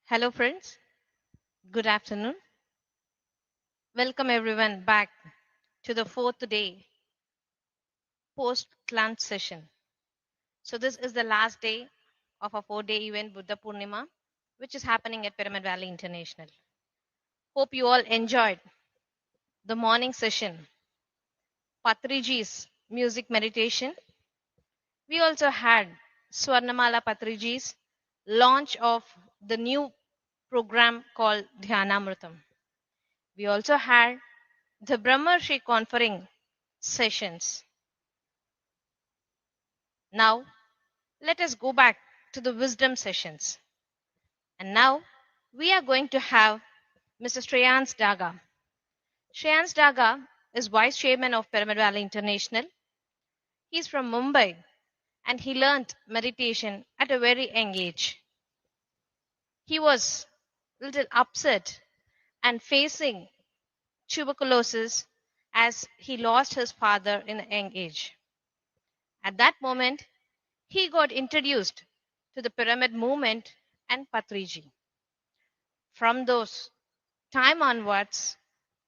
Hello, friends. Good afternoon. Welcome everyone back to the fourth day post lunch session. So, this is the last day of a 4-day event, Buddha Poornima, which is happening at Pyramid Valley International. Hope you all enjoyed the morning session, Patriji's music meditation. We also had Swarnamala Patriji's launch of the new program called Dhyanamritam. We also had the Brahmarshi conferring sessions. Now, let us go back to the wisdom sessions. And now, we are going to have Mr. Shreans Daga. Shreans Daga is Vice Chairman of Pyramid Valley International. He's from Mumbai and he learned meditation at a very young age. He was a little upset and facing tuberculosis as he lost his father in a young age. At that moment, he got introduced to the pyramid movement and Patriji. From those time onwards,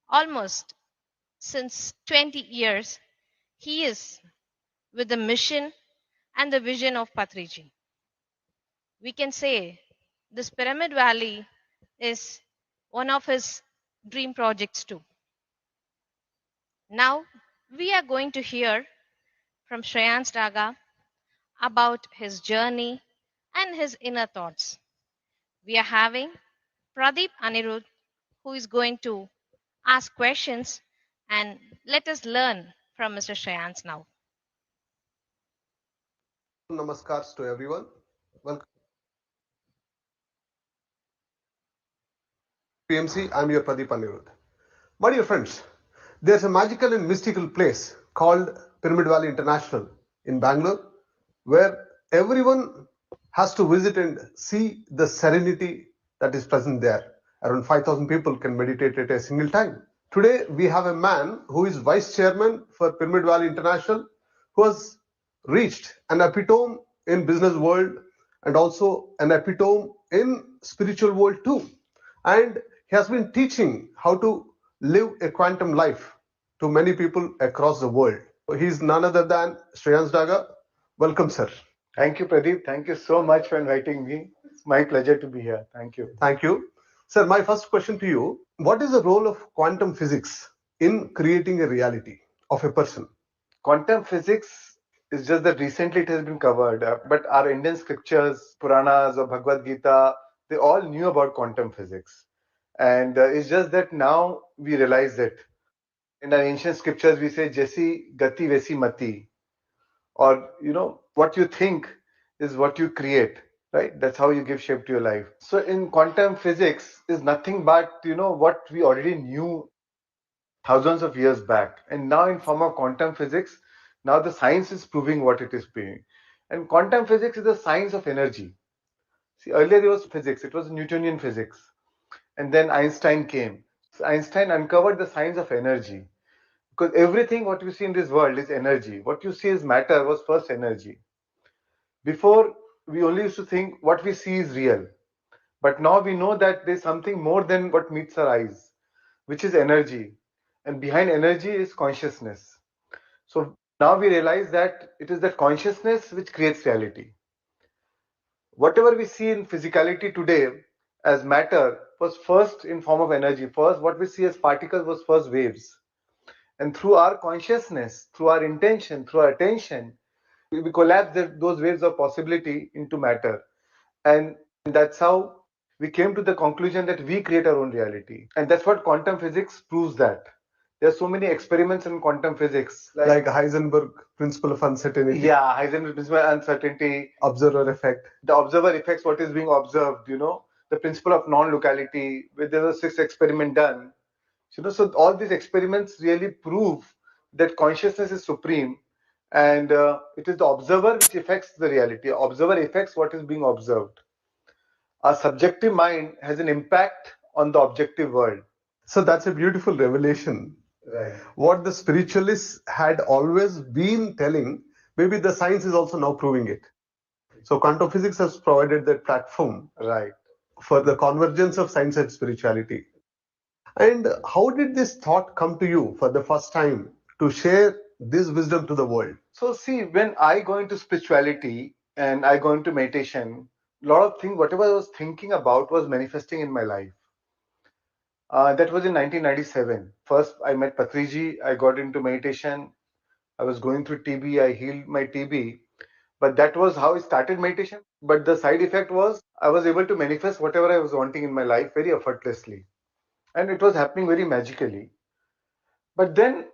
almost since 20 years, he is with the mission and the vision of Patriji. We can say this Pyramid Valley is one of his dream projects too. Now, we are going to hear from Shreyans Daga about his journey and his inner thoughts. We are having Pradeep Anirudh, who is going to ask questions, and let us learn from Mr. Shreyans now. Namaskars to everyone. Welcome PMC. I'm your Pradeep Anirudh. My dear friends, there's a magical and mystical place called Pyramid Valley International in Bangalore where everyone has to visit and see the serenity that is present there. Around 5,000 people can meditate at a single time. Today, we have a man who is vice chairman for Pyramid Valley International who has reached an epitome in business world and also an epitome in spiritual world too. And he has been teaching how to live a quantum life to many people across the world. He is none other than Shreyans Daga. Welcome, sir. Thank you, Pradeep. Thank you so much for inviting me. It's my pleasure to be here. Thank you. Thank you. Sir, my first question to you: what is the role of quantum physics in creating a reality of a person? Quantum physics is just that recently it has been covered, but our Indian scriptures, Puranas or Bhagavad Gita, they all knew about quantum physics. And it's just that now we realize it. In our ancient scriptures, we say, Jesi Gati Vesi Mati, or what you think is what you create, right? That's how you give shape to your life. So in quantum physics is nothing but what we already knew thousands of years back, and now in form of quantum physics, now the science is proving what it is proving. And quantum physics is the science of energy. See, earlier there was physics, it was Newtonian physics, and then Einstein came. So Einstein uncovered the science of energy, because everything what you see in this world is energy. What you see as matter was first energy. Before, we only used to think what we see is real. But now we know that there's something more than what meets our eyes, which is energy. And behind energy is consciousness. So now we realize that it is that consciousness which creates reality. Whatever we see in physicality today as matter was first in form of energy. First, what we see as particles was first waves. And through our consciousness, through our intention, through our attention, we collapse those waves of possibility into matter. And that's how we came to the conclusion that we create our own reality. And that's what quantum physics proves that. There are so many experiments in quantum physics. Like Heisenberg principle of uncertainty. Yeah, Heisenberg principle of uncertainty. Observer effect. The observer effects, what is being observed, the principle of non-locality, where there was 6 experiment done. So all these experiments really prove that consciousness is supreme, and it is the observer which affects the reality. Observer affects what is being observed. Our subjective mind has an impact on the objective world. So that's a beautiful revelation. Right. What the spiritualists had always been telling, maybe the science is also now proving it. So quantum physics has provided that platform. Right. for the convergence of science and spirituality. And how did this thought come to you for the first time to share this wisdom to the world? So see, when I go into spirituality and I go into meditation, a lot of things, whatever I was thinking about, was manifesting in my life. That was in 1997. First, I met Patriji. I got into meditation. I was going through TB. I healed my TB. But that was how I started meditation. But the side effect was I was able to manifest whatever I was wanting in my life very effortlessly. And it was happening very magically. But then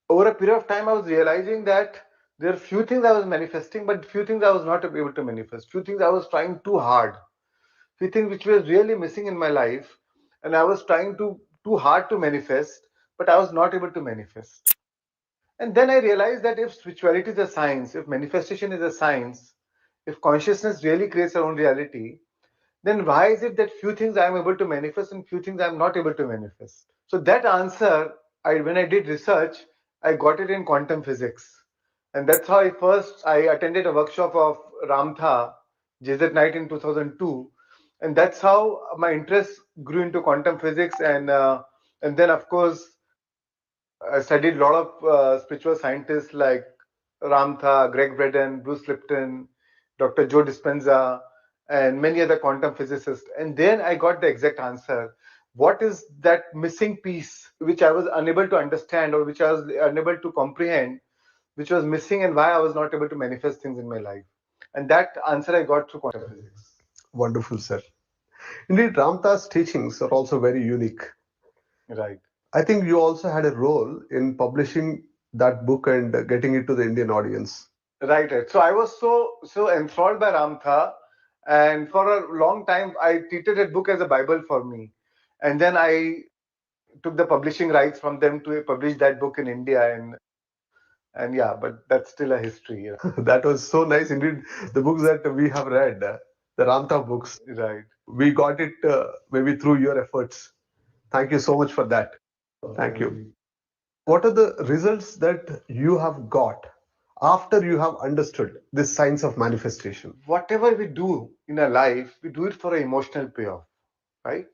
over a period of time, I was realizing that there are few things I was manifesting, but few things I was not able to manifest. Few things I was trying too hard. Few things which were really missing in my life, and I was trying to too hard to manifest, but I was not able to manifest. And then I realized that if spirituality is a science, if manifestation is a science, if consciousness really creates our own reality, then why is it that few things I am able to manifest and few things I am not able to manifest? So that answer, when I did research, I got it in quantum physics, and that's how I attended a workshop of Ramtha, JZ Knight in 2002, and that's how my interest grew into quantum physics, and then of course I studied a lot of spiritual scientists like Ramtha, Greg Braden, Bruce Lipton, Dr. Joe Dispenza, and many other quantum physicists. And then I got the exact answer. What is that missing piece which I was unable to understand or which I was unable to comprehend, which was missing, and why I was not able to manifest things in my life? And that answer I got through quantum physics. Wonderful, sir. Indeed, Ramdas' teachings are also very unique. Right. I think you also had a role in publishing that book and getting it to the Indian audience. Right, right. So I was so enthralled by Ramtha, and for a long time I treated that book as a Bible for me. And then I took the publishing rights from them to publish that book in India, and yeah, but that's still a history. That was so nice. Indeed, the books that we have read, the Ramtha books, Right. we got it maybe through your efforts. Thank you so much for that. Thank you. What are the results that you have got after you have understood this science of manifestation? Whatever we do in our life, we do it for an emotional payoff, right?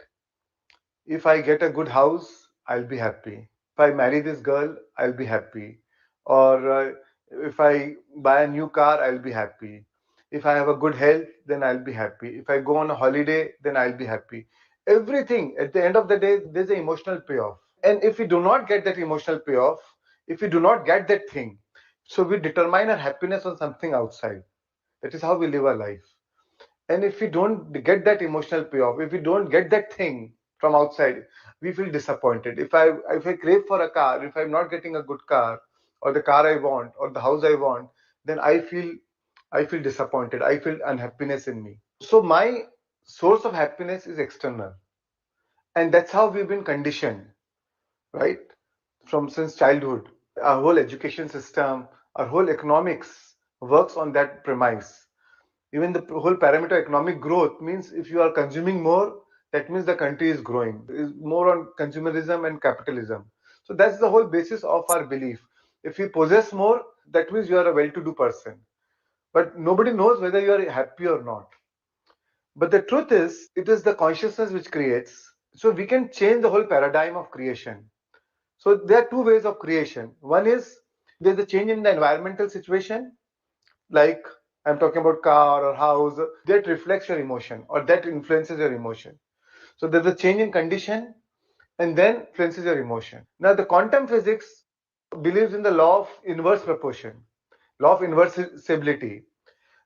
If I get a good house, I'll be happy. If I marry this girl, I'll be happy. Or if I buy a new car, I'll be happy. If I have a good health, then I'll be happy. If I go on a holiday, then I'll be happy. Everything, at the end of the day, there's an emotional payoff. And if we do not get that emotional payoff, if we do not get that thing, so we determine our happiness on something outside. That is how we live our life. And if we don't get that emotional payoff, if we don't get that thing from outside, we feel disappointed. If I crave for a car, if I'm not getting a good car, or the car I want, or the house I want, then I feel disappointed. I feel unhappiness in me. So my source of happiness is external. And that's how we've been conditioned, right? From since childhood. Our whole education system, our whole economics works on that premise. Even the whole parameter economic growth means if you are consuming more, that means the country is growing. Is more on consumerism and capitalism. So that's the whole basis of our belief. If you possess more, that means you are a well-to-do person. But nobody knows whether you are happy or not. But the truth is, it is the consciousness which creates. So we can change the whole paradigm of creation. So there are two ways of creation. One is there's a change in the environmental situation, like I'm talking about car or house, that reflects your emotion or that influences your emotion. So there's a change in condition and then influences your emotion. Now the quantum physics believes in the law of inverse proportion, law of inversibility,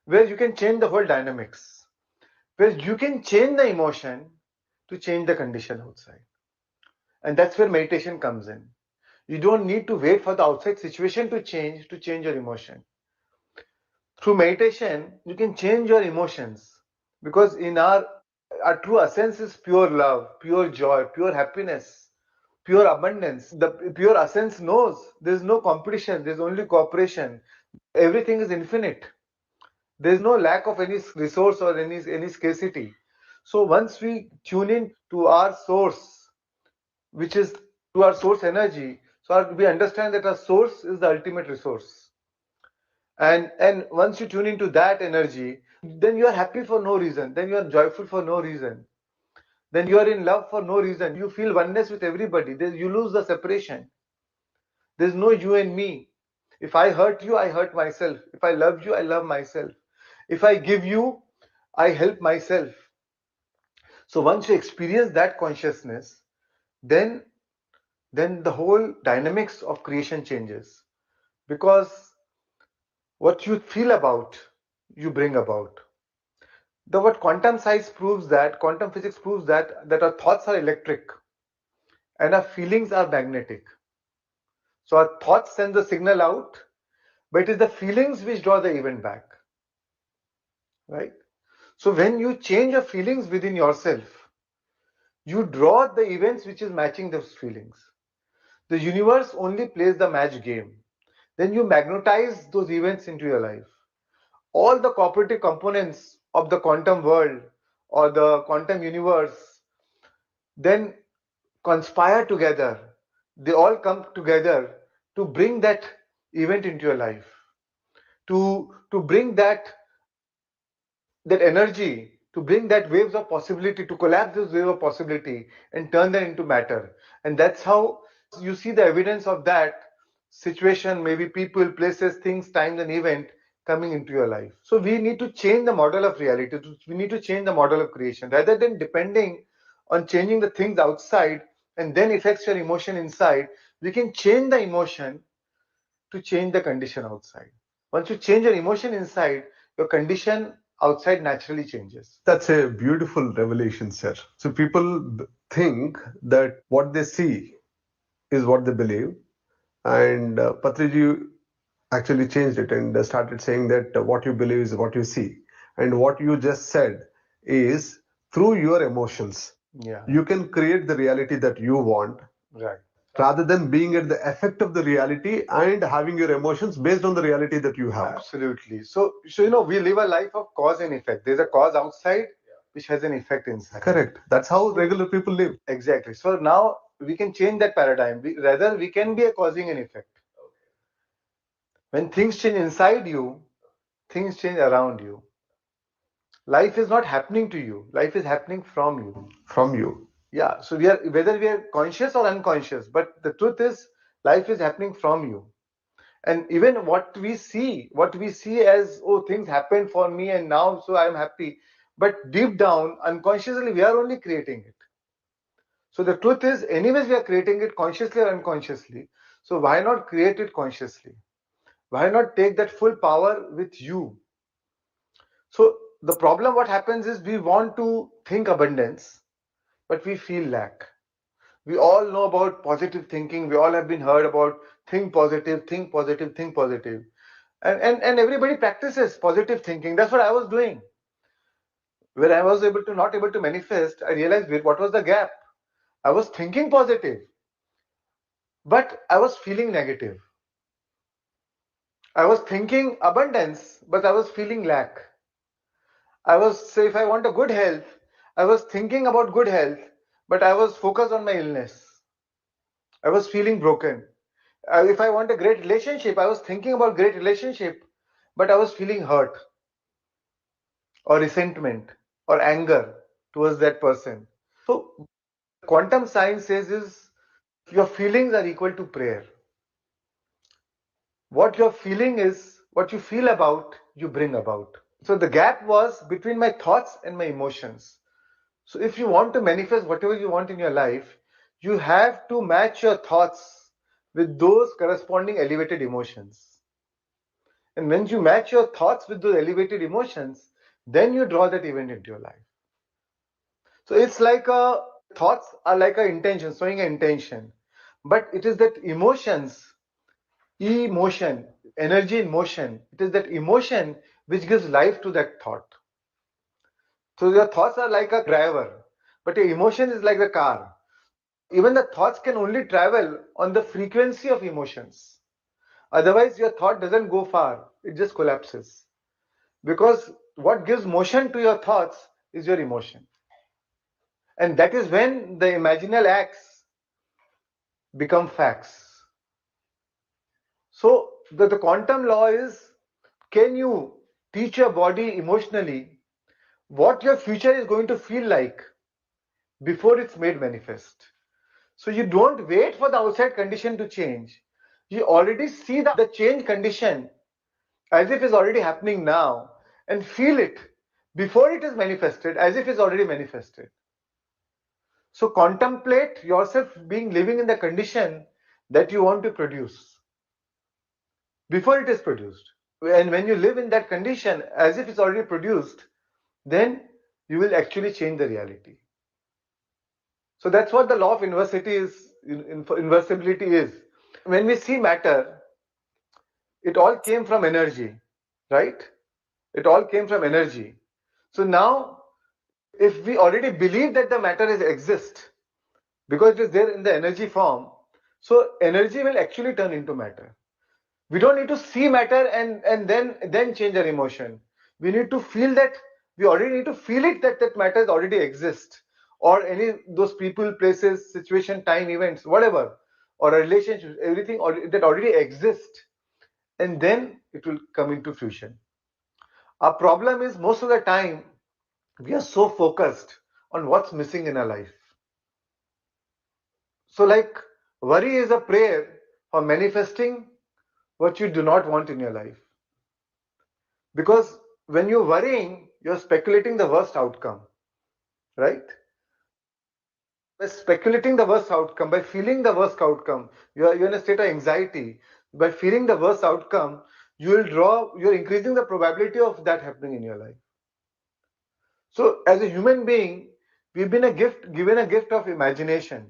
where you can change the whole dynamics, where you can change the emotion to change the condition outside. And that's where meditation comes in. You don't need to wait for the outside situation to change your emotion. Through meditation, you can change your emotions because in our true essence is pure love, pure joy, pure happiness, pure abundance. The pure essence knows there's no competition, there's only cooperation. Everything is infinite. There's no lack of any resource or any scarcity. So once we tune in to our source, which is to our source energy, so we understand that our source is the ultimate resource. And once you tune into that energy, then you are happy for no reason, then you are joyful for no reason. then you are in love for no reason. You feel oneness with everybody. You lose the separation. There's no you and me. If I hurt you, I hurt myself. If I love you, I love myself. If I give you, I help myself. So once you experience that consciousness, then the whole dynamics of creation changes. Because what you feel about, you bring about. The what quantum physics proves that our thoughts are electric and our feelings are magnetic. So our thoughts send the signal out, but it is the feelings which draw the event back. Right? So when you change your feelings within yourself, you draw the events which is matching those feelings. The universe only plays the match game. Then you magnetize those events into your life. All the cooperative components of the quantum world or the quantum universe then conspire together. They all come together to bring that event into your life, to bring that energy, to bring that waves of possibility, to collapse those waves of possibility and turn them into matter. And that's how you see the evidence of that situation, maybe people, places, things, times, and event coming into your life. So we need to change the model of reality. We need to change the model of creation rather than depending on changing the things outside and then affects your emotion inside. We can change the emotion to change the condition outside. Once you change your emotion inside, your condition outside naturally changes. That's a beautiful revelation, sir. So people think that what they see is what they believe, and Patriji actually changed it and started saying that what you believe is what you see, and what you just said is through your emotions Yeah, you can create the reality that you want right. rather than being at the effect of the reality and having your emotions based on the reality that you have. Absolutely. So we live a life of cause and effect. There's a cause outside which has an effect inside. Correct. That's how regular people live. Exactly. So now we can change that paradigm. Rather, we can be a causing and effect. When things change inside you, things change around you. Life is not happening to you. Life is happening from you. From you. Yeah. So whether we are conscious or unconscious, but the truth is, life is happening from you. And even what we see as, oh, things happened for me and now so I'm happy, but deep down unconsciously we are only creating it. So the truth is, anyways, we are creating it consciously or unconsciously. So why not create it consciously? Why not take that full power with you? So the problem what happens is, we want to think abundance but we feel lack. We all know about positive thinking. We all have been heard about think positive, think positive, think positive. And everybody practices positive thinking. That's what I was doing. When I was not able to manifest, I realized what was the gap. I was thinking positive, but I was feeling negative. I was thinking abundance, but I was feeling lack. I was, say, if I want a good health, I was thinking about good health, but I was focused on my illness. I was feeling broken. If I want a great relationship, I was thinking about great relationship, but I was feeling hurt or resentment or anger towards that person. So quantum science says is, your feelings are equal to prayer. What you're feeling is what you feel about, you bring about. So the gap was between my thoughts and my emotions. So if you want to manifest whatever you want in your life, you have to match your thoughts with those corresponding elevated emotions. And when you match your thoughts with those elevated emotions, then you draw that event into your life. So it's like thoughts are like a intention, showing an intention. But it is that emotion, energy in motion. It is that emotion which gives life to that thought. So your thoughts are like a driver, but your emotion is like the car. Even the thoughts can only travel on the frequency of emotions. Otherwise, your thought doesn't go far, it just collapses. Because what gives motion to your thoughts is your emotion. And that is when the imaginal acts become facts. So the quantum law is, can you teach your body emotionally what your future is going to feel like before it's made manifest. So you don't wait for the outside condition to change. You already see the change condition as if it's already happening now and feel it before it is manifested as if it's already manifested. So contemplate yourself being living in the condition that you want to produce before it is produced. And when you live in that condition as if it's already produced, then you will actually change the reality. So that's what the law of inversibility is. When we see matter, it all came from energy, right? It all came from energy. So now, if we already believe that the matter is exist, because it is there in the energy form, so energy will actually turn into matter. We don't need to see matter and then change our emotion. We need to feel that, we already need to feel it that matter already exists, or any those people, places, situation, time, events, whatever, or a relationship, everything that already exists, and then it will come into fruition. Our problem is most of the time we are so focused on what's missing in our life. So like, worry is a prayer for manifesting what you do not want in your life. Because when you're worrying, you're speculating the worst outcome, right? By speculating the worst outcome, by feeling the worst outcome, you're in a state of anxiety. By feeling the worst outcome, you're increasing the probability of that happening in your life. So as a human being, we've been given a gift of imagination,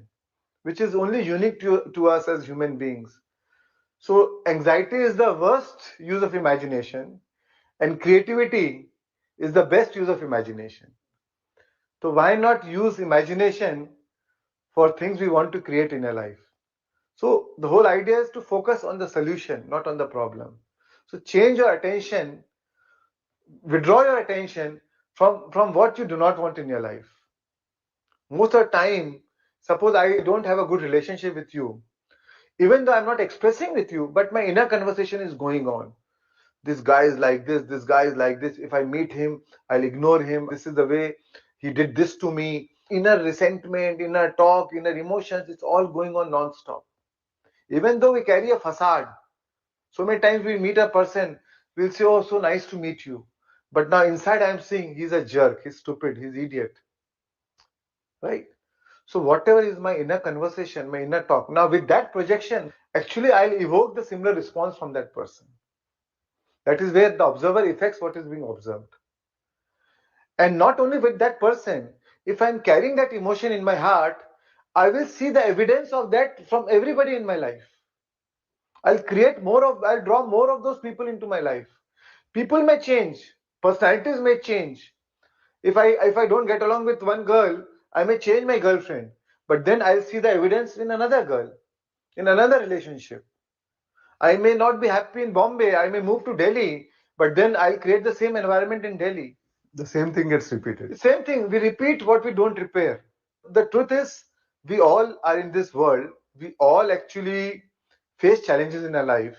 which is only unique to us as human beings. So anxiety is the worst use of imagination, and creativity is the best use of imagination. So why not use imagination for things we want to create in a life? So the whole idea is to focus on the solution, not on the problem. So change your attention, withdraw your attention from what you do not want in your life. Most of the time, suppose I don't have a good relationship with you, even though I'm not expressing with you, but my inner conversation is going on. This guy is like this guy is like this. If I meet him, I'll ignore him. This is the way he did this to me. Inner resentment, inner talk, inner emotions, it's all going on non-stop. Even though we carry a facade, so many times we meet a person, we'll say, oh, so nice to meet you. But now inside I'm seeing he's a jerk, he's stupid, he's idiot. Right? So whatever is my inner conversation, my inner talk, now with that projection, actually I'll evoke the similar response from that person. That is where the observer affects what is being observed. And not only with that person, if I'm carrying that emotion in my heart, I will see the evidence of that from everybody in my life. I'll draw more of those people into my life. People may change, personalities may change. If I don't get along with one girl, I may change my girlfriend. But then I'll see the evidence in another girl, in another relationship. I may not be happy in Bombay, I may move to Delhi, but then I'll create the same environment in Delhi. The same thing gets repeated. Same thing, we repeat what we don't repair. The truth is, we all are in this world, we all actually face challenges in our life.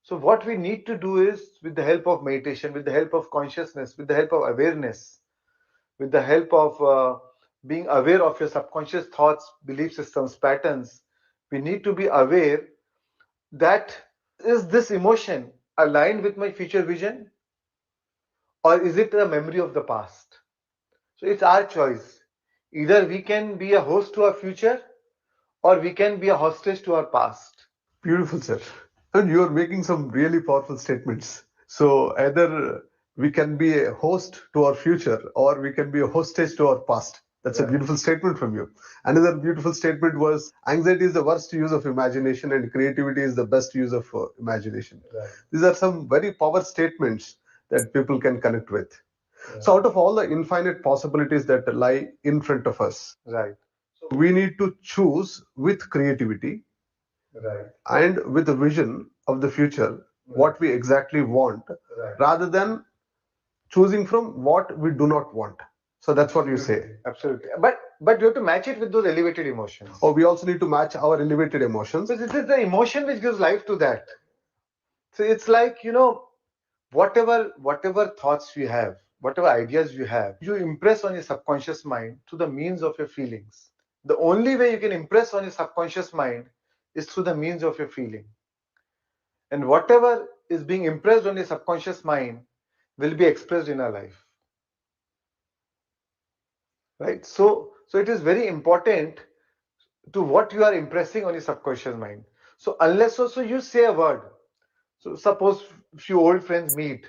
So what we need to do is, with the help of meditation, with the help of consciousness, with the help of awareness, with the help of being aware of your subconscious thoughts, belief systems, patterns, we need to be aware that, is this emotion aligned with my future vision, or is it a memory of the past? So it's our choice. Either we can be a host to our future, or we can be a hostage to our past. Beautiful, sir. And you're making some really powerful statements. So either we can be a host to our future or we can be a hostage to our past. That's a beautiful statement from you. Another beautiful statement was anxiety is the worst use of imagination and creativity is the best use of imagination. Right. These are some very power statements that people can connect with. So out of all the infinite possibilities that lie in front of us, Right. we need to choose with creativity Right. and with a vision of the future what we exactly want, Right. rather than choosing from what we do not want. So that's what you say. Absolutely. But you have to match it with those elevated emotions. Or we also need to match our elevated emotions. So this is the emotion which gives life to that. So it's like, whatever thoughts we have, whatever ideas you have, you impress on your subconscious mind through the means of your feelings. The only way you can impress on your subconscious mind is through the means of your feeling. And whatever is being impressed on your subconscious mind will be expressed in our life. Right? So it is very important to what you are impressing on your subconscious mind. So unless also you say a word. So suppose few old friends meet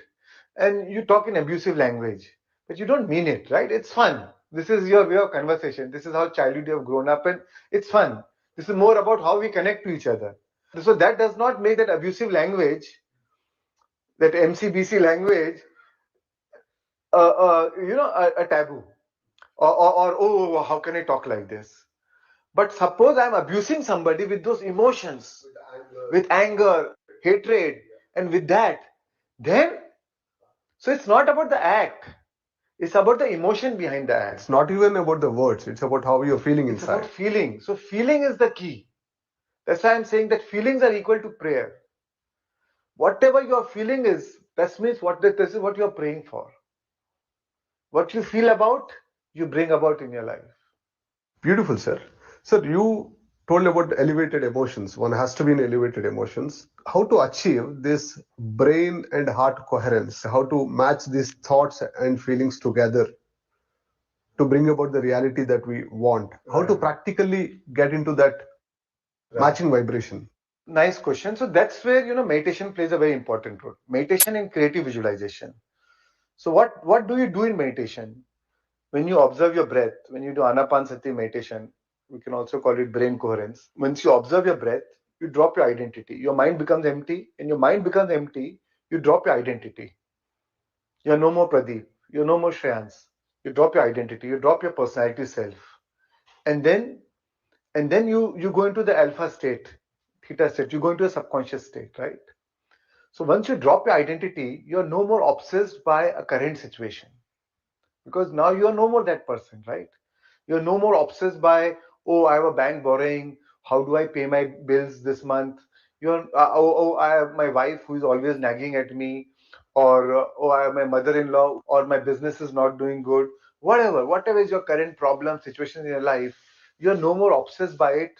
and you talk in abusive language, but you don't mean it, right? It's fun. This is your way of conversation. This is how childhood you have grown up, and it's fun. This is more about how we connect to each other. So that does not make that abusive language, that MCBC language, a taboo. Or oh, how can I talk like this? But suppose I'm abusing somebody with those emotions, with anger, hatred, and with that, then, so it's not about the act, it's about the emotion behind the act. It's not even about the words, it's about how you're feeling It's inside. about feeling. So feeling is the key. That's why I'm saying that feelings are equal to prayer. Whatever your feeling is, that means this is what you're praying for. What you feel about, you bring about in your life. Beautiful, sir. Sir, you told about elevated emotions. One has to be in elevated emotions. How to achieve this brain and heart coherence? How to match these thoughts and feelings together to bring about the reality that we want? How to practically get into that matching vibration? Nice question. So that's where meditation plays a very important role. Meditation and creative visualization. So what do you do in meditation? When you observe your breath, when you do anapanasati meditation, we can also call it brain coherence. Once you observe your breath, you drop your identity. Your mind becomes empty, and your mind becomes empty, you drop your identity. You're no more Pradeep. You're no more Shreans. You drop your identity. You drop your personality self, and then you go into the alpha state, theta state. You go into a subconscious state, right? So once you drop your identity, you're no more obsessed by a current situation, because now you are no more that person, right? You're no more obsessed by, oh, I have a bank borrowing. How do I pay my bills this month? I have my wife who is always nagging at me, or oh, I have my mother-in-law, or my business is not doing good. Whatever is your current problem, situation in your life, you're no more obsessed by it.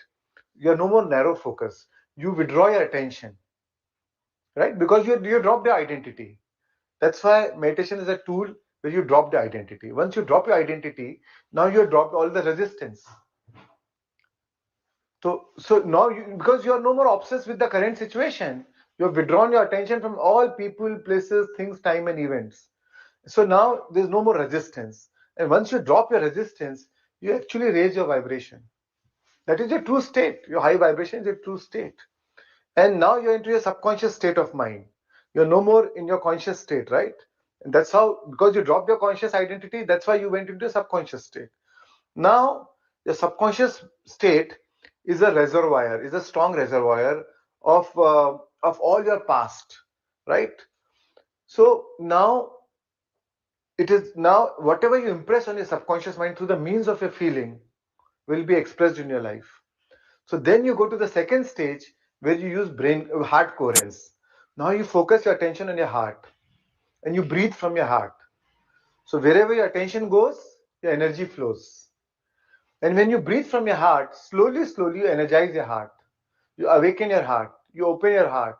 You're no more narrow focus. You withdraw your attention, right? Because you drop the identity. That's why meditation is a tool where you drop the identity. Once you drop your identity, now you drop all the resistance. So now because you are no more obsessed with the current situation, you have withdrawn your attention from all people, places, things, time, and events. So now there's no more resistance. And once you drop your resistance, you actually raise your vibration. That is your true state. Your high vibration is your true state. And now you're into your subconscious state of mind. You're no more in your conscious state, right? And that's how, because you dropped your conscious identity, that's why you went into a subconscious state. Now, the subconscious state is a reservoir, is a strong reservoir of all your past, right? So now it is now whatever you impress on your subconscious mind through the means of your feeling will be expressed in your life. So then you go to the second stage where you use brain heart coherence. Now you focus your attention on your heart and you breathe from your heart. So wherever your attention goes, your energy flows. And when you breathe from your heart, slowly you energize your heart. You awaken your heart. You open your heart.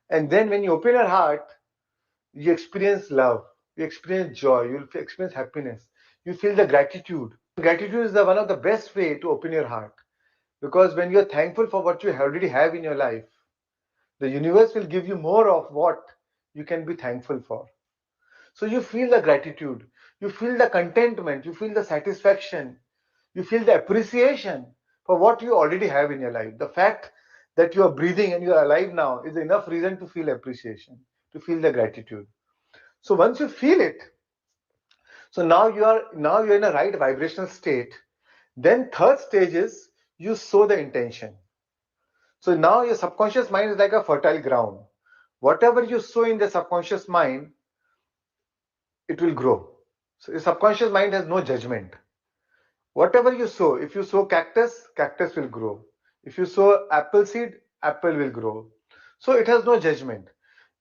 And then when you open your heart, you experience love. You experience joy. You experience happiness. You feel the gratitude. Gratitude is one of the best way to open your heart. Because when you're thankful for what you already have in your life, the universe will give you more of what you can be thankful for. So you feel the gratitude, you feel the contentment, you feel the satisfaction, you feel the appreciation for what you already have in your life. The fact that you are breathing and you are alive now is enough reason to feel appreciation, to feel the gratitude. So once you feel it, so now you're in a right vibrational state. Then third stage is you sow the intention. So now your subconscious mind is like a fertile ground. Whatever you sow in the subconscious mind, it will grow. So your subconscious mind has no judgment. Whatever you sow, if you sow cactus, cactus will grow. If you sow apple seed, apple will grow. So it has no judgment.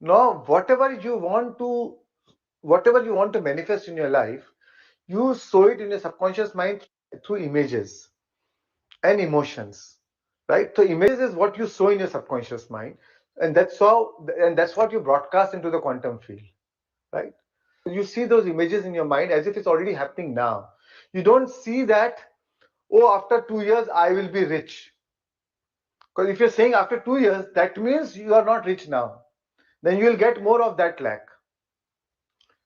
Now, whatever you want to whatever you want to manifest in your life, you sow it in your subconscious mind through images and emotions, right? So images is what you sow in your subconscious mind, and that's what you broadcast into the quantum field, right? You see those images in your mind as if it's already happening now. You don't see that, oh, after 2 years I will be rich. Because if you're saying after 2 years, that means you are not rich now. Then you will get more of that lack.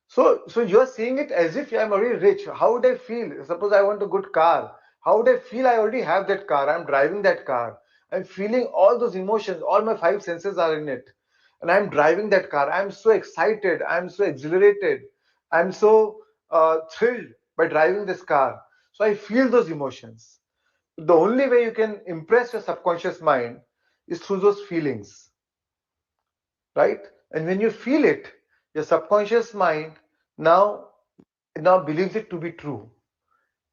So you're seeing it as if I'm already rich. How would I feel? Suppose I want a good car. How would I feel? I already have that car. I'm driving that car. I'm feeling all those emotions. All my five senses are in it. And I'm driving that car. I'm so excited. I'm so exhilarated. I'm so thrilled by driving this car. So I feel those emotions. The only way you can impress your subconscious mind is through those feelings, right? And when you feel it, your subconscious mind now now believes it to be true,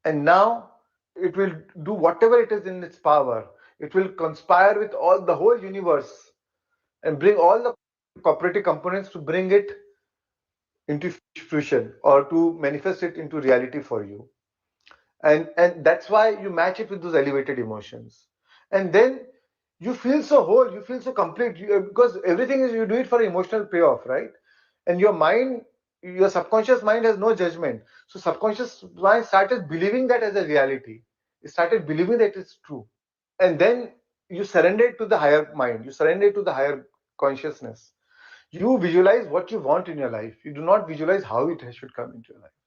and now it will do whatever it is in its power. It will conspire with all the whole universe and bring all the cooperative components to bring it into fruition or to manifest it into reality for you. And that's why you match it with those elevated emotions, and then you feel so whole, you feel so complete, because everything is, you do it for emotional payoff, right? And your mind, your subconscious mind has no judgment, so subconscious mind started believing that as a reality. It started believing that it's true, and then you surrender to the higher mind, you surrender to the higher consciousness. You visualize what you want in your life, you do not visualize how it should come into your life.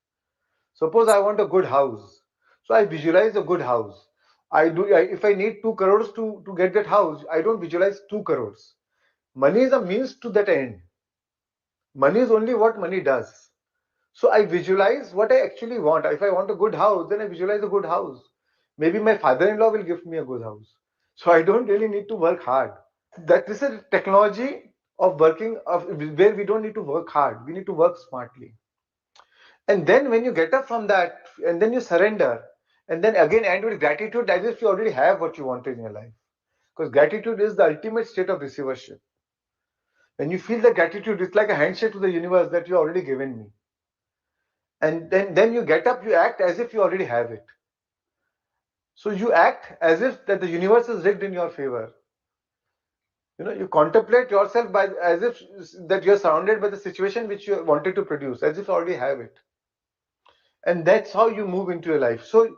Suppose I want a good house. So I visualize a good house. If I need 2 crores to get that house, I don't visualize 2 crores. Money is a means to that end. Money is only what money does. So I visualize what I actually want. If I want a good house, then I visualize a good house. Maybe my father-in-law will give me a good house. So I don't really need to work hard. That is a technology of working of where we don't need to work hard. We need to work smartly. And then when you get up from that, and then you surrender, and then again end with gratitude as if you already have what you wanted in your life. Because gratitude is the ultimate state of receivership. When you feel the gratitude, it's like a handshake to the universe that you already given me. And then you get up, you act as if you already have it. So you act as if that the universe is rigged in your favor. You contemplate yourself by as if that you're surrounded by the situation which you wanted to produce, as if you already have it. And that's how you move into your life. So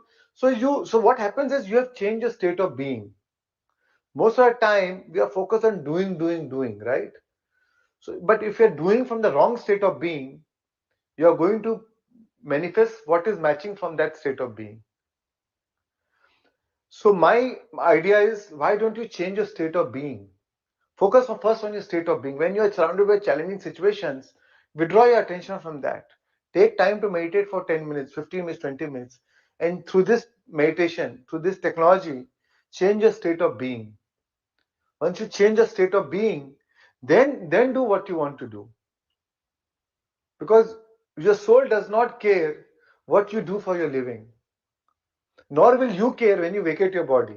what happens is you have changed your state of being. Most of the time we are focused on doing, right? So but if you're doing from the wrong state of being, you're going to manifest what is matching from that state of being. So my idea is, why don't you change your state of being? Focus first on your state of being. When you are surrounded by challenging situations, withdraw your attention from that. Take time to meditate for 10 minutes, 15 minutes, 20 minutes. And through this meditation, through this technology, change your state of being. Once you change your state of being, then do what you want to do. Because your soul does not care what you do for your living. Nor will you care when you vacate your body.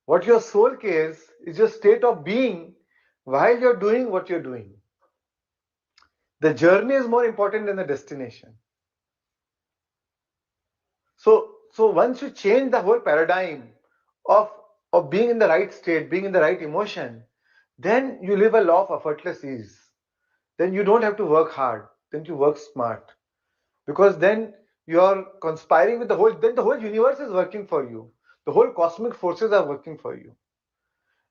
What your soul cares is your state of being while you're doing what you're doing. The journey is more important than the destination. So once you change the whole paradigm of being in the right state, being in the right emotion, then you live a life of effortless ease. Then you don't have to work hard. Then you work smart. Because then you're conspiring with then the whole universe is working for you. The whole cosmic forces are working for you.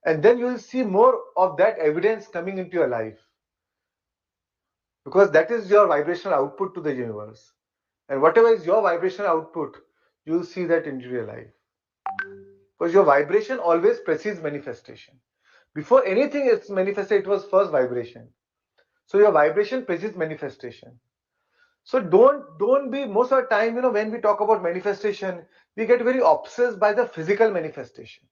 And then you will see more of that evidence coming into your life. Because that is your vibrational output to the universe. And whatever is your vibrational output, you'll see that into your life. Because your vibration always precedes manifestation. Before anything is manifested, it was first vibration. So your vibration precedes manifestation. So don't be, most of the time, when we talk about manifestation, we get very obsessed by the physical manifestation.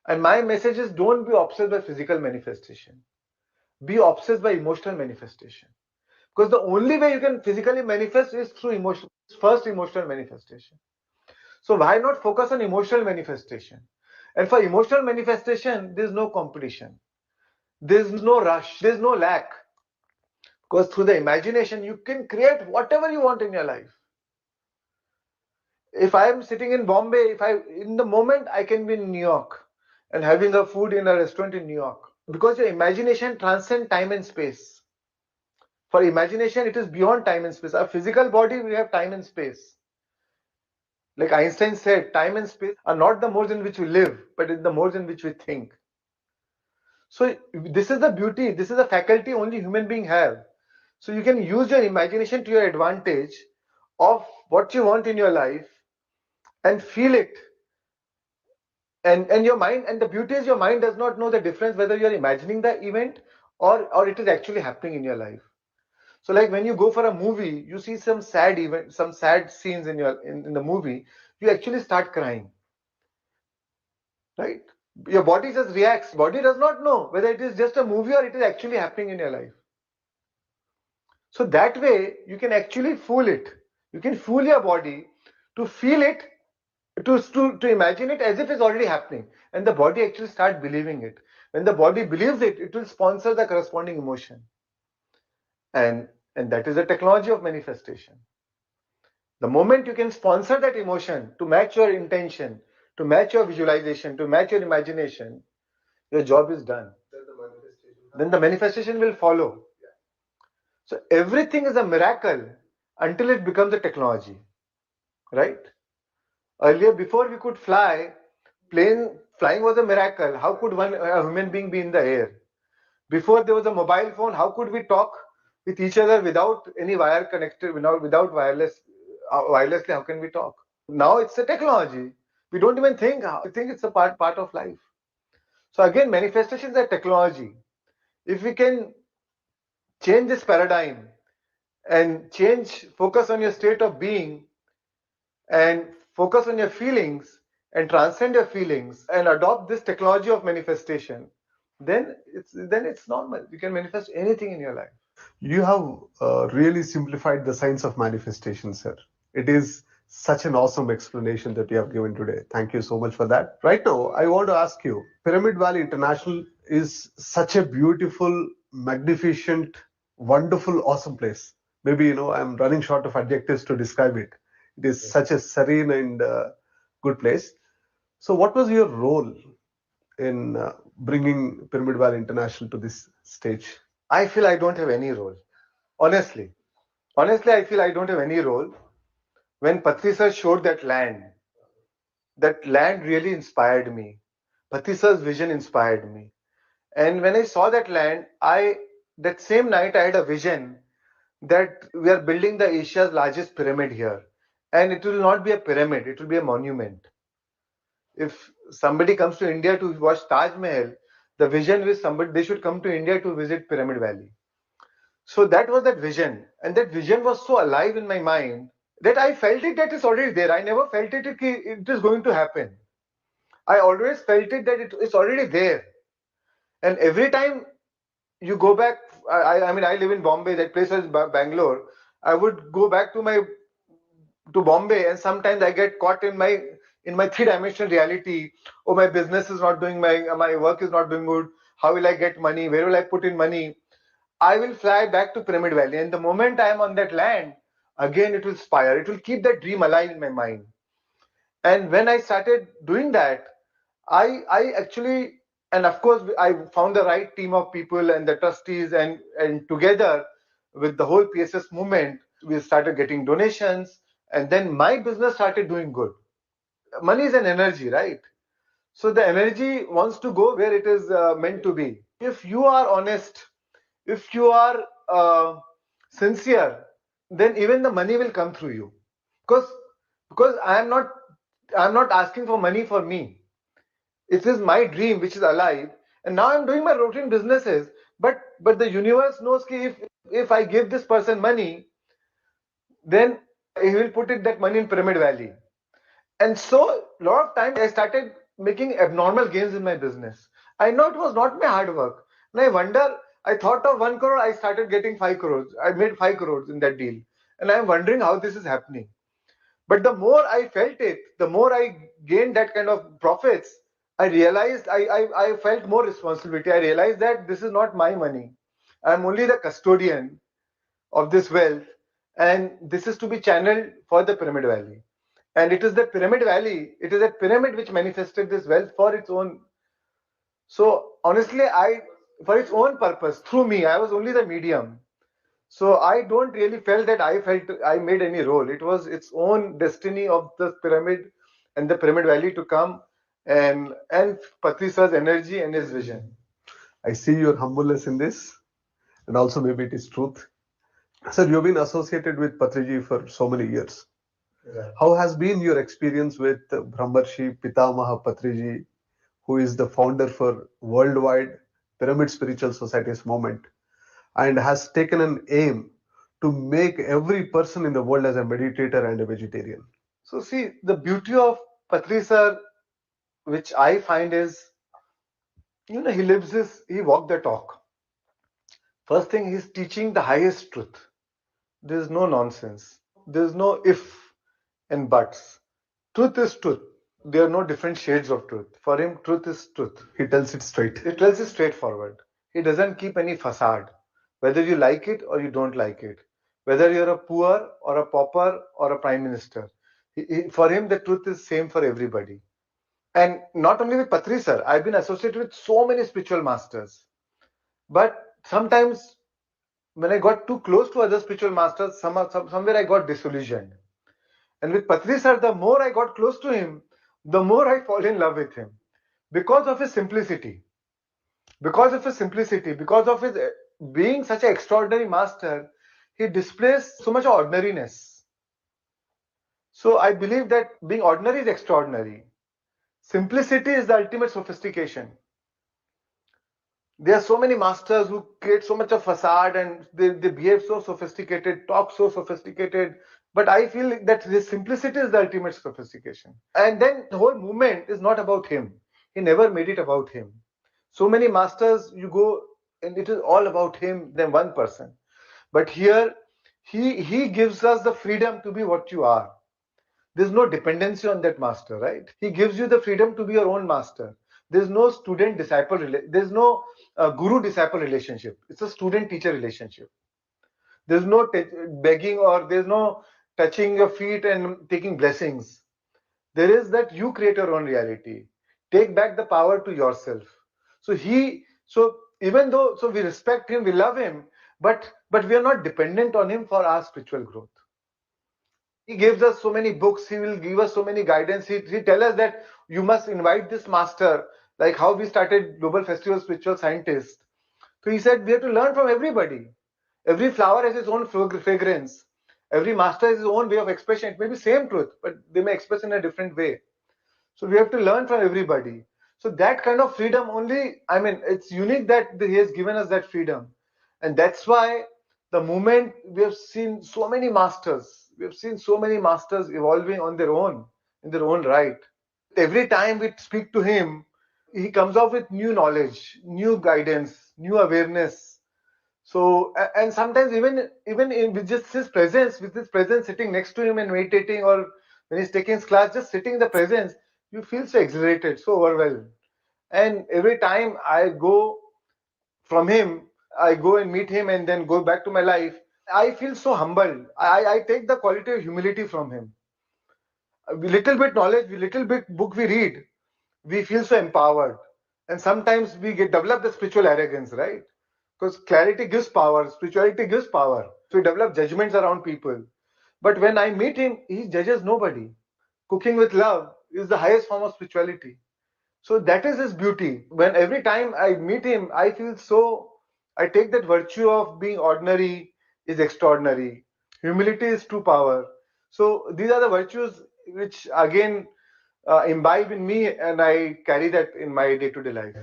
And my message is, don't be obsessed by physical manifestation. Be obsessed by emotional manifestation. Because the only way you can physically manifest is through emotion, first emotional manifestation. So why not focus on emotional manifestation? And for emotional manifestation, there's no competition. There's no rush. There's no lack. Because through the imagination, you can create whatever you want in your life. If I am sitting in Bombay, in the moment I can be in New York and having a food in a restaurant in New York. Because your imagination transcends time and space. For imagination, it is beyond time and space. Our physical body, we have time and space. Like Einstein said, time and space are not the modes in which we live, but in the modes in which we think. So this is the beauty, this is a faculty only human beings have. So you can use your imagination to your advantage of what you want in your life and feel it. And your mind, and the beauty is your mind does not know the difference whether you're imagining the event or it is actually happening in your life. So like when you go for a movie, you see some sad event, some sad scenes in the movie, you actually start crying. Right? Your body just reacts. Body does not know whether it is just a movie or it is actually happening in your life. So that way you can actually fool it. You can fool your body to feel it, to imagine it as if it's already happening. And the body actually starts believing it. When the body believes it, it will sponsor the corresponding emotion. And that is the technology of manifestation. The moment you can sponsor that emotion to match your intention, to match your visualization, to match your imagination, your job is done. Then the manifestation will follow. So everything is a miracle until it becomes a technology, right? Earlier, before we could fly, flying was a miracle. How could a human being be in the air? Before there was a mobile phone, how could we talk with each other without any wire connected, without wireless, wirelessly? How can we talk? Now it's a technology. We don't even think. We think it's a part of life. So again, manifestations are technology. If we can change this paradigm and focus on your state of being and focus on your feelings and transcend your feelings and adopt this technology of manifestation, then it's normal. You can manifest anything in your life. You have really simplified the science of manifestation, sir. It is such an awesome explanation that you have given today. Thank you so much for that. Right now, I want to ask you, Pyramid Valley International is such a beautiful, magnificent, wonderful, awesome place. Maybe, I'm running short of adjectives to describe it. It is such a serene and good place. So, what was your role in bringing Pyramid Valley International to this stage? I feel I don't have any role. Honestly. Honestly, I feel I don't have any role. When Patri sir showed that land really inspired me. Patri sir's vision inspired me. And when I saw that land, that same night I had a vision that we are building the Asia's largest pyramid here. And it will not be a pyramid, it will be a monument. If somebody comes to India to watch Taj Mahal, the vision is they should come to India to visit Pyramid Valley. So that was that vision. And that vision was so alive in my mind that I felt it that it's already there. I never felt it is going to happen. I always felt it that it's already there. And every time you go back, I mean, I live in Bombay, that place is Bangalore. I would go back to Bombay, and sometimes I get caught in my three-dimensional reality. Oh, my business is not doing, my work is not doing good. How will I get money? Where will I put in money? I will fly back to Pyramid Valley, and the moment I am on that land, again it will inspire. It will keep that dream alive in my mind. And when I started doing that, I actually, and of course, I found the right team of people and the trustees, and together with the whole PSS movement, we started getting donations, and then my business started doing good. Money is an energy, right? So the energy wants to go where it is meant to be. If you are honest, if you are sincere, then even the money will come through you. Because I'm not asking for money for me. It is my dream which is alive, and now I'm doing my routine businesses. But the universe knows that if I give this person money, then he will put that money in Pyramid Valley. And so a lot of times I started making abnormal gains in my business. I know it was not my hard work. And I wonder, I thought of 1 crore, I started getting 5 crores. I made 5 crores in that deal. And I'm wondering how this is happening. But the more I felt it, the more I gained that kind of profits, I realized I felt more responsibility. I realized that this is not my money. I'm only the custodian. of this wealth, and this is to be channeled for the Pyramid Valley. And it is the Pyramid Valley, it is a pyramid which manifested this wealth for its own. So honestly, for its own purpose, through me, I was only the medium. So I don't really felt that I felt I made any role. It was its own destiny of the pyramid and the Pyramid Valley to come, and Patri sir's energy and his vision. I see your humbleness in this, and also maybe it is truth. Sir, you've been associated with Patriji for so many years. Right. How has been your experience with Brahmarshi Pitamaha Patriji, who is the founder for Worldwide Pyramid Spiritual Societies movement and has taken an aim to make every person in the world as a meditator and a vegetarian? So see, the beauty of Patri sir, which I find is, he walked the talk. First thing, he's teaching the highest truth. There's no nonsense. There's no if and buts. Truth is truth. There are no different shades of truth. For him, truth is truth. He tells it straight. He tells it straightforward. He doesn't keep any facade, whether you like it or you don't like it, whether you're a poor or a pauper or a prime minister. For him, the truth is same for everybody. And not only with Patri sir, I've been associated with so many spiritual masters. But sometimes when I got too close to other spiritual masters, somewhere I got disillusioned. And with Patri sir, the more I got close to him, the more I fall in love with him because of his simplicity. Because of his simplicity, because of his being such an extraordinary master, he displays so much ordinariness. So I believe that being ordinary is extraordinary. Simplicity is the ultimate sophistication. There are so many masters who create so much of facade and they behave so sophisticated, talk so sophisticated. But I feel that his simplicity is the ultimate sophistication. And then the whole movement is not about him. He never made it about him. So many masters, you go and it is all about him, then one person. But here, he gives us the freedom to be what you are. There's no dependency on that master, right? He gives you the freedom to be your own master. There's no student disciple, there's no guru disciple relationship. It's a student teacher relationship. There's no begging or there's no touching your feet and taking blessings. There is that you create your own reality. Take back the power to yourself. So even though we respect him, we love him, but we are not dependent on him for our spiritual growth. He gives us so many books, he will give us so many guidance. He tell us that you must invite this master, like how we started Global Festival Spiritual Scientist. So he said we have to learn from everybody. Every flower has its own fragrance. Every master has his own way of expression. It may be same truth, but they may express in a different way. So we have to learn from everybody. So that kind of freedom only, I mean, it's unique that he has given us that freedom. And that's why the moment we have seen so many masters, we have seen so many masters evolving on their own, in their own right. Every time we speak to him, he comes up with new knowledge, new guidance, new awareness. So, and sometimes even with just his presence, with his presence sitting next to him and meditating, or when he's taking his class, just sitting in the presence, you feel so exhilarated, so overwhelmed. And every time I go from him, I go and meet him and then go back to my life, I feel so humbled. I take the quality of humility from him. A little bit knowledge, a little bit book we read, we feel so empowered. And sometimes we get develop the spiritual arrogance, right? Because clarity gives power, spirituality gives power. So we develop judgments around people. But when I meet him, he judges nobody. Cooking with love is the highest form of spirituality. So that is his beauty. When every time I meet him, I feel so, I take that virtue of being ordinary is extraordinary. Humility is true power. So these are the virtues which again imbibe in me, and I carry that in my day-to-day life.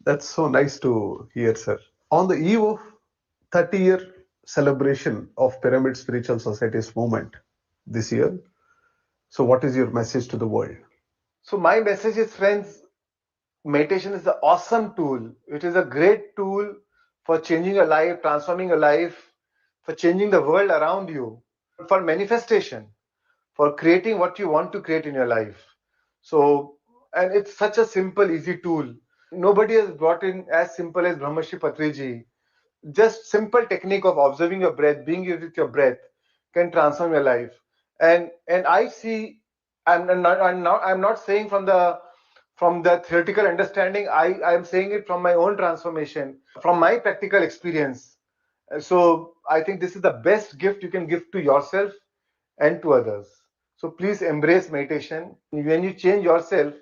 That's so nice to hear, sir. On the eve of 30-year celebration of Pyramid Spiritual Societies movement this year, so what is your message to the world? So my message is, friends, meditation is an awesome tool. It is a great tool for changing your life, transforming your life, for changing the world around you, for manifestation, for creating what you want to create in your life. So, and it's such a simple, easy tool. Nobody has brought in as simple as Brahmarshi Patriji. just simple technique of observing your breath, being with your breath, can transform your life. And I see, I'm not saying from the theoretical understanding. I'm saying it from my own transformation, from my practical experience. So I think this is the best gift you can give to yourself and to others. So please embrace meditation. When you change yourself,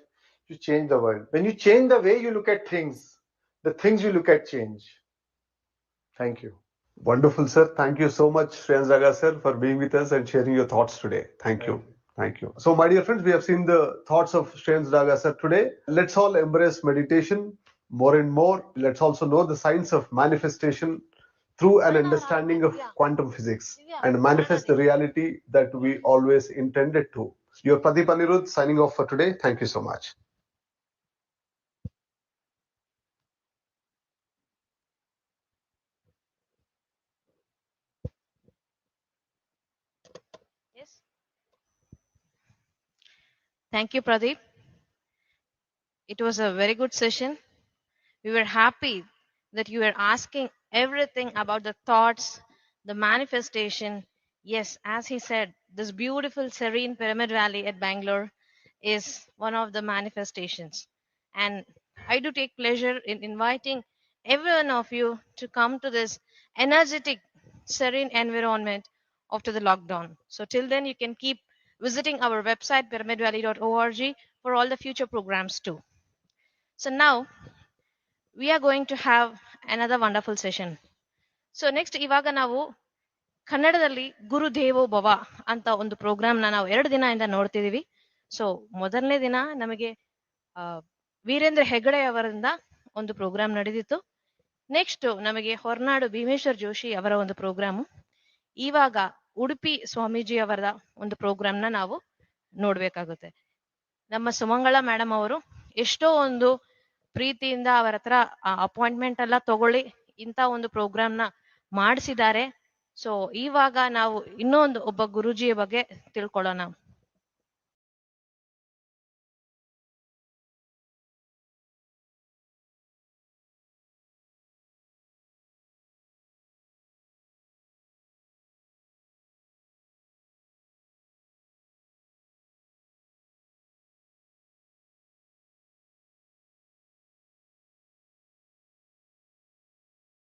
you change the world. When you change the way you look at things, the things you look at change. Thank you. Wonderful, sir. Thank you so much, Shreans Daga, sir, for being with us and sharing your thoughts today. Thank you. Thank you. So, my dear friends, we have seen the thoughts of Shreans Daga, sir, today. Let's all embrace meditation more and more. Let's also know the science of manifestation through an understanding of quantum physics and manifest the reality that we always intended to. Your Pradeep Anirudh signing off for today. Thank you so much. Yes. Thank you, Pradeep. It was a very good session. We were happy that you were asking everything about the thoughts, the manifestation. Yes, as he said, this beautiful serene pyramid valley at Bangalore is one of the manifestations. And I do take pleasure in inviting every one of you to come to this energetic, serene environment after the lockdown. So till then, you can keep visiting our website pyramidvalley.org for all the future programs too. So now we are going to have another wonderful session. So next ಇವಾಗ ನಾವು ಕನ್ನಡದಲ್ಲಿ ಗುರುದೇವೋ ಭವ ಅಂತ ಒಂದು ಪ್ರೋಗ್ರಾಮ್ನ ನಾವು 2 ದಿನದಿಂದ ನೋಡ್ತಿದೀವಿ. So ಮೊದಲನೇ ದಿನ ನಮಗೆ ವೀರೇಂದ್ರ ಹೆಗಡೆ ಅವರಿಂದ ಒಂದು ಪ್ರೋಗ್ರಾಮ್ ನಡೆದಿತ್ತು. ನೆಕ್ಸ್ಟ್ ನಮಗೆ ಹೊರನಾಡು ಭೀಮೇಶ್ವರ್ ಜೋಶಿ ಅವರ ಒಂದು ಪ್ರೋಗ್ರಾಮು. ಇವಾಗ ಉಡುಪಿ ಸ್ವಾಮೀಜಿ ಅವರ ಒಂದು ಪ್ರೋಗ್ರಾಮ್ನ ನಾವು ನೋಡ್ಬೇಕಾಗುತ್ತೆ. ನಮ್ಮ ಸುಮಂಗಳ ಮೇಡಮ್ ಅವರು ಎಷ್ಟೋ ಒಂದು ಪ್ರೀತಿಯಿಂದ ಅವರ ಹತ್ರ ಅಪಾಯಿಂಟ್ಮೆಂಟ್ ಎಲ್ಲ ತಗೊಳ್ಳಿ ಇಂಥ ಒಂದು ಪ್ರೋಗ್ರಾಮ್ನ ಮಾಡಿಸಿದ್ದಾರೆ. ಸೊ ಇವಾಗ ನಾವು ಇನ್ನೊಂದು ಒಬ್ಬ ಗುರುಜಿಯ ಬಗ್ಗೆ ತಿಳ್ಕೊಳ್ಳೋಣ.